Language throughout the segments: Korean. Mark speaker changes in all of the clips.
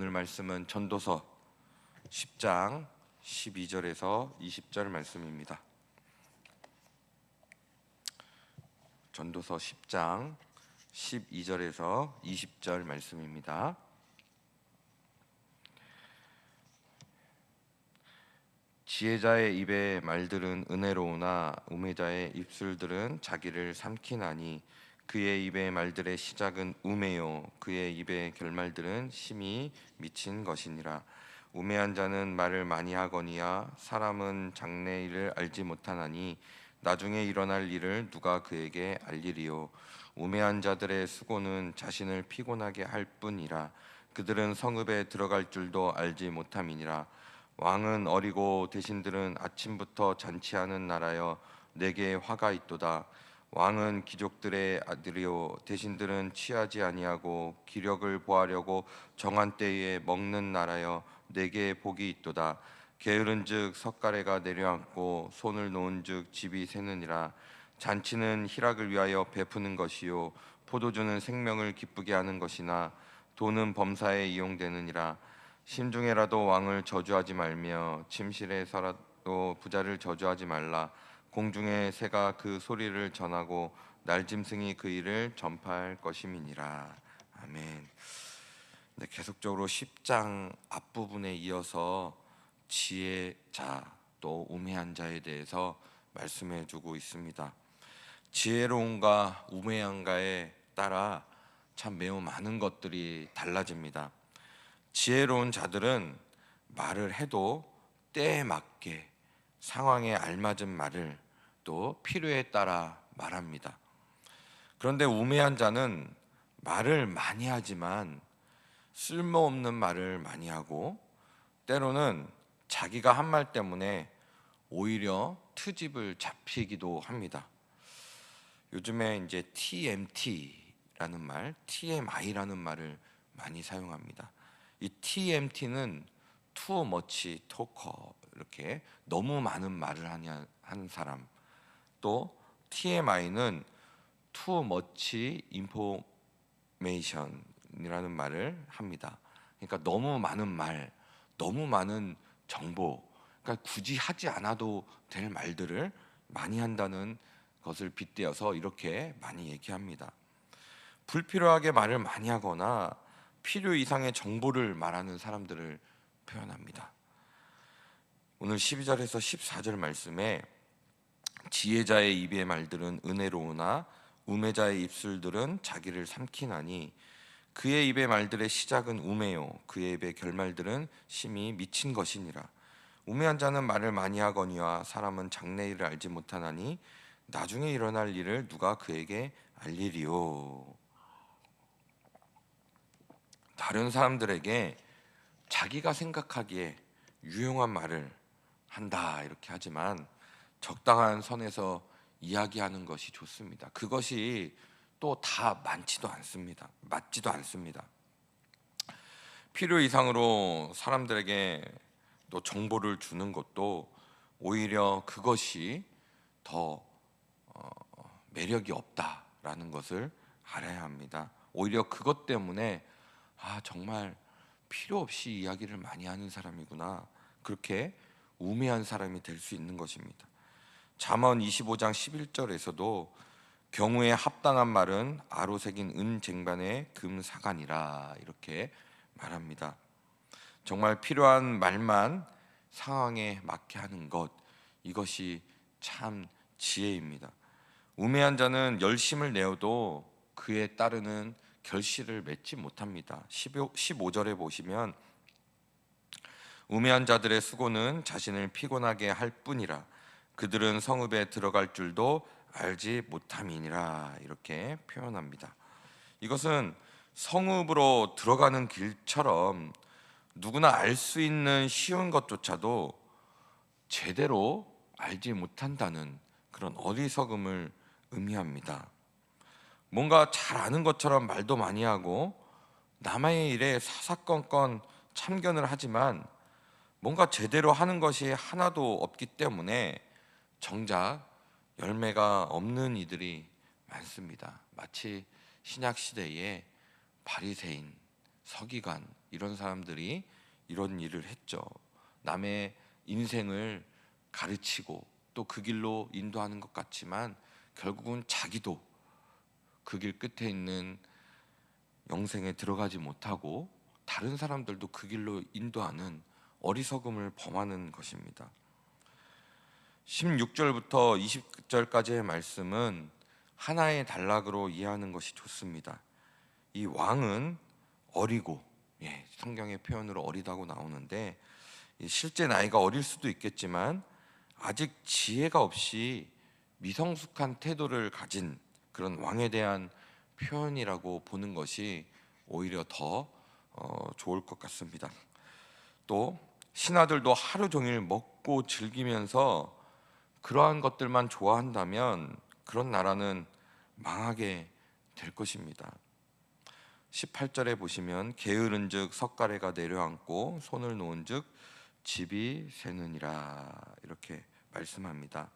Speaker 1: 오늘 말씀은 전도서 10장 12절에서 20절 말씀입니다. 전도서 10장 12절에서 20절 말씀입니다. 지혜자의 입의 말들은 은혜로우나 우매자의 입술들은 자기를 삼키나니 그의 입의 말들의 시작은 우매요 그의 입의 결말들은 심히 미친 것이니라. 우매한 자는 말을 많이 하거니와 사람은 장래일을 알지 못하나니 나중에 일어날 일을 누가 그에게 알리리요. 우매한 자들의 수고는 자신을 피곤하게 할 뿐이라. 그들은 성읍에 들어갈 줄도 알지 못함이니라. 왕은 어리고 대신들은 아침부터 잔치하는 나라여 내게 화가 있도다. 왕은 귀족들의 아들이요 대신들은 취하지 아니하고 기력을 보하려고 정한 때에 먹는 나라여 내게 복이 있도다. 게으른즉 석가래가 내려앉고 손을 놓은즉 집이 새느니라. 잔치는 희락을 위하여 베푸는 것이요 포도주는 생명을 기쁘게 하는 것이나 돈은 범사에 이용되느니라. 심중에라도 왕을 저주하지 말며 침실에서라도 부자를 저주하지 말라. 공중의 새가 그 소리를 전하고 날짐승이 그 일을 전파할 것임이니라. 아멘. 네, 계속적으로 10장 앞부분에 이어서 지혜자 또 우매한 자에 대해서 말씀해 주고 있습니다. 지혜로운가 우매한가에 따라 참 매우 많은 것들이 달라집니다. 지혜로운 자들은 말을 해도 때에 맞게 상황에 알맞은 말을 또 필요에 따라 말합니다. 그런데 우매한 자는 말을 많이 하지만 쓸모없는 말을 많이 하고 때로는 자기가 한 말 때문에 오히려 트집을 잡히기도 합니다. 요즘에 이제 TMT라는 말, TMI라는 말을 많이 사용합니다. 이 TMT는 too much talker, 이렇게 너무 많은 말을 하는 사람. 또 TMI는 too much information이라는 말을 합니다. 그러니까 너무 많은 말, 너무 많은 정보, 그러니까 굳이 하지 않아도 될 말들을 많이 한다는 것을 빗대어서 이렇게 많이 얘기합니다. 불필요하게 말을 많이 하거나 필요 이상의 정보를 말하는 사람들을 표현합니다. 오늘 12절에서 14절 말씀에 지혜자의 입의 말들은 은혜로우나 우매자의 입술들은 자기를 삼키나니 그의 입의 말들의 시작은 우매요 그의 입의 결말들은 심히 미친 것이니라. 우매한 자는 말을 많이 하거니와 사람은 장래일을 알지 못하나니 나중에 일어날 일을 누가 그에게 알리리요. 다른 사람들에게 자기가 생각하기에 유용한 말을 한다 이렇게 하지만 적당한 선에서 이야기하는 것이 좋습니다. 그것이 또 다 맞지도 않습니다. 필요 이상으로 사람들에게 또 정보를 주는 것도 오히려 그것이 더 매력이 없다라는 것을 알아야 합니다. 오히려 그것 때문에 정말 필요 없이 이야기를 많이 하는 사람이구나, 그렇게 우매한 사람이 될 수 있는 것입니다. 잠언 25장 11절에서도 경우에 합당한 말은 아로 새긴 은 쟁반의 금 사간이라 이렇게 말합니다. 정말 필요한 말만 상황에 맞게 하는 것, 이것이 참 지혜입니다. 우매한 자는 열심을 내어도 그에 따르는 결실을 맺지 못합니다. 15절에 보시면 우매한 자들의 수고는 자신을 피곤하게 할 뿐이라 그들은 성읍에 들어갈 줄도 알지 못함이니라 이렇게 표현합니다. 이것은 성읍으로 들어가는 길처럼 누구나 알 수 있는 쉬운 것조차도 제대로 알지 못한다는 그런 어리석음을 의미합니다. 뭔가 잘 아는 것처럼 말도 많이 하고 남의 일에 사사건건 참견을 하지만 뭔가 제대로 하는 것이 하나도 없기 때문에 정작 열매가 없는 이들이 많습니다. 마치 신약 시대의 바리새인, 서기관, 이런 사람들이 이런 일을 했죠. 남의 인생을 가르치고 또 그 길로 인도하는 것 같지만 결국은 자기도 그 길 끝에 있는 영생에 들어가지 못하고 다른 사람들도 그 길로 인도하는 어리석음을 범하는 것입니다. 16절부터 20절까지의 말씀은 하나의 단락으로 이해하는 것이 좋습니다. 이 왕은 어리고, 성경의 표현으로 어리다고 나오는데 실제 나이가 어릴 수도 있겠지만 아직 지혜가 없이 미성숙한 태도를 가진 그런 왕에 대한 표현이라고 보는 것이 오히려 더 좋을 것 같습니다. 또 신하들도 하루 종일 먹고 즐기면서 그러한 것들만 좋아한다면 그런 나라는 망하게 될 것입니다. 18절에 보시면 게으른즉 석가래가 내려앉고 손을 놓은즉 집이 새느니라 이렇게 말씀합니다.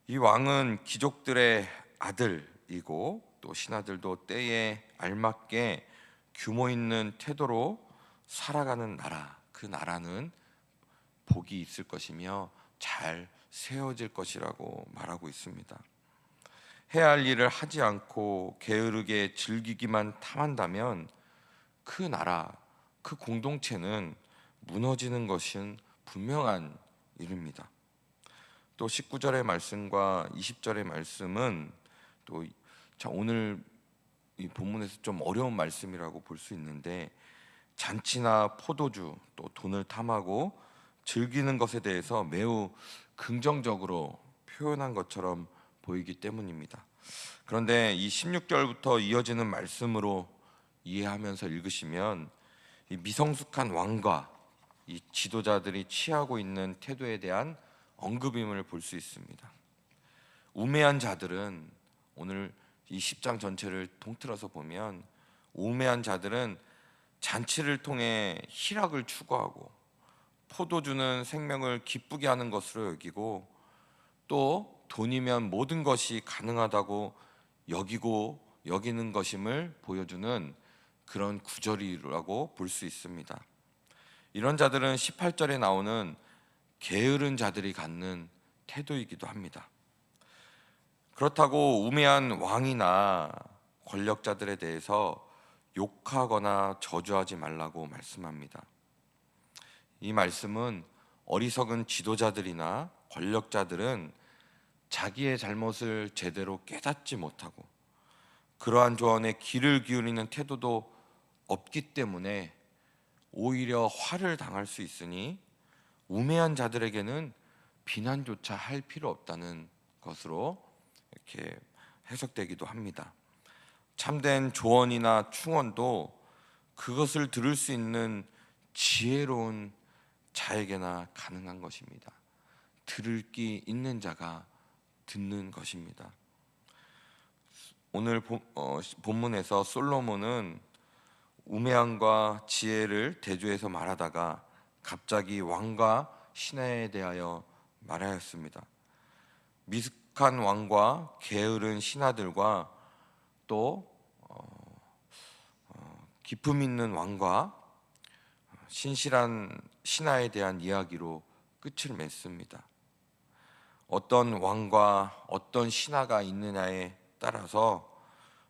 Speaker 1: 이 왕은 귀족들의 아들이고 또 신하들도 때에 알맞게 규모 있는 태도로 살아가는 나라, 그 나라는 복이 있을 것이며 잘 세워질 것이라고 말하고 있습니다. 해야 할 일을 하지 않고 게으르게 즐기기만 탐한다면 그 나라, 그 공동체는 무너지는 것은 분명한 일입니다. 또 19절의 말씀과 20절의 말씀은 또 오늘 이 본문에서 좀 어려운 말씀이라고 볼 수 있는데 잔치나 포도주 또 돈을 탐하고 즐기는 것에 대해서 매우 긍정적으로 표현한 것처럼 보이기 때문입니다. 그런데 이 16절부터 이어지는 말씀으로 이해하면서 읽으시면 이 미성숙한 왕과 이 지도자들이 취하고 있는 태도에 대한 언급임을 볼 수 있습니다. 우매한 자들은 오늘 이 10장 전체를 통틀어서 보면 우매한 자들은 잔치를 통해 희락을 추구하고 포도주는 생명을 기쁘게 하는 것으로 여기고 또 돈이면 모든 것이 가능하다고 여기는 것임을 보여주는 그런 구절이라고 볼 수 있습니다. 이런 자들은 18절에 나오는 게으른 자들이 갖는 태도이기도 합니다. 그렇다고 우매한 왕이나 권력자들에 대해서 욕하거나 저주하지 말라고 말씀합니다. 이 말씀은 어리석은 지도자들이나 권력자들은 자기의 잘못을 제대로 깨닫지 못하고 그러한 조언에 귀를 기울이는 태도도 없기 때문에 오히려 화를 당할 수 있으니 우매한 자들에게는 비난조차 할 필요 없다는 것으로 이렇게 해석되기도 합니다. 참된 조언이나 충언도 그것을 들을 수 있는 지혜로운 자에게나 가능한 것입니다. 들을 끼 있는 자가 듣는 것입니다. 오늘 본문에서 솔로몬은 우매함과 지혜를 대조해서 말하다가 갑자기 왕과 신하에 대하여 말하였습니다. 미숙한 왕과 게으른 신하들과 또 기품 있는 왕과 신실한 신하에 대한 이야기로 끝을 맺습니다. 어떤 왕과 어떤 신하가 있느냐에 따라서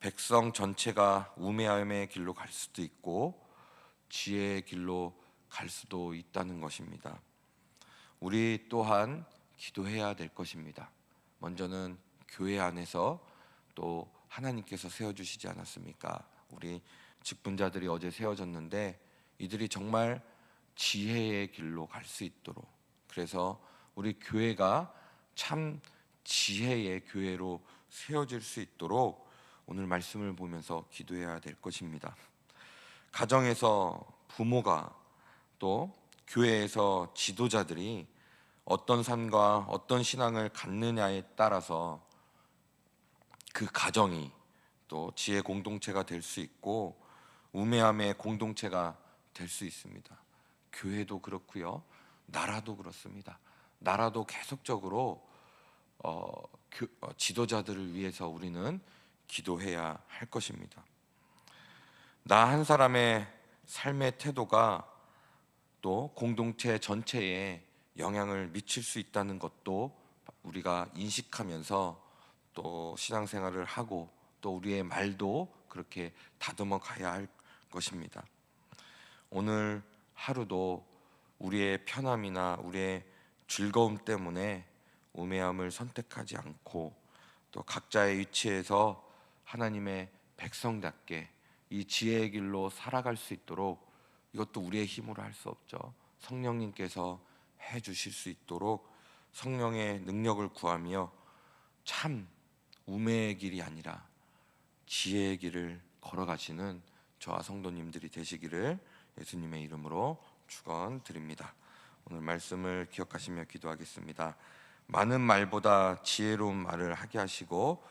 Speaker 1: 백성 전체가 우매함의 길로 갈 수도 있고 지혜의 길로 갈 수도 있다는 것입니다. 우리 또한 기도해야 될 것입니다. 먼저는 교회 안에서 또 하나님께서 세워주시지 않았습니까? 우리 직분자들이 어제 세워졌는데 이들이 정말 지혜의 길로 갈 수 있도록, 그래서 우리 교회가 참 지혜의 교회로 세워질 수 있도록 오늘 말씀을 보면서 기도해야 될 것입니다. 가정에서 부모가 또 교회에서 지도자들이 어떤 삶과 어떤 신앙을 갖느냐에 따라서 그 가정이 또 지혜 공동체가 될 수 있고 우매함의 공동체가 될 수 있습니다. 교회도 그렇고요, 나라도 그렇습니다. 나라도 계속적으로 지도자들을 위해서 우리는 기도해야 할 것입니다. 나 한 사람의 삶의 태도가 또 공동체 전체에 영향을 미칠 수 있다는 것도 우리가 인식하면서 또 신앙생활을 하고 또 우리의 말도 그렇게 다듬어 가야 할 것입니다. 오늘 하루도 우리의 편함이나 우리의 즐거움 때문에 우매함을 선택하지 않고 또 각자의 위치에서 하나님의 백성답게 이 지혜의 길로 살아갈 수 있도록, 이것도 우리의 힘으로 할 수 없죠. 성령님께서 해 주실 수 있도록 성령의 능력을 구하며 참 우매의 길이 아니라 지혜의 길을 걸어가시는 저와 성도님들이 되시기를 예수님의 이름으로 축원드립니다. 오늘 말씀을 기억하시며 기도하겠습니다. 많은 말보다 지혜로운 말을 하게 하시고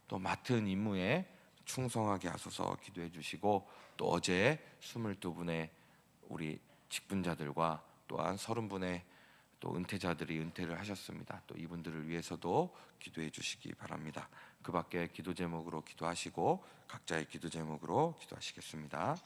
Speaker 1: 또 맡은 임무에 충성하게 하소서 기도해 주시고, 또 어제 22분의 우리 직분자들과 또한 30분의 또 은퇴자들이 은퇴를 하셨습니다. 또 이분들을 위해서도 기도해 주시기 바랍니다. 그 밖에 기도 제목으로 기도하시고 각자의 기도 제목으로 기도하시겠습니다.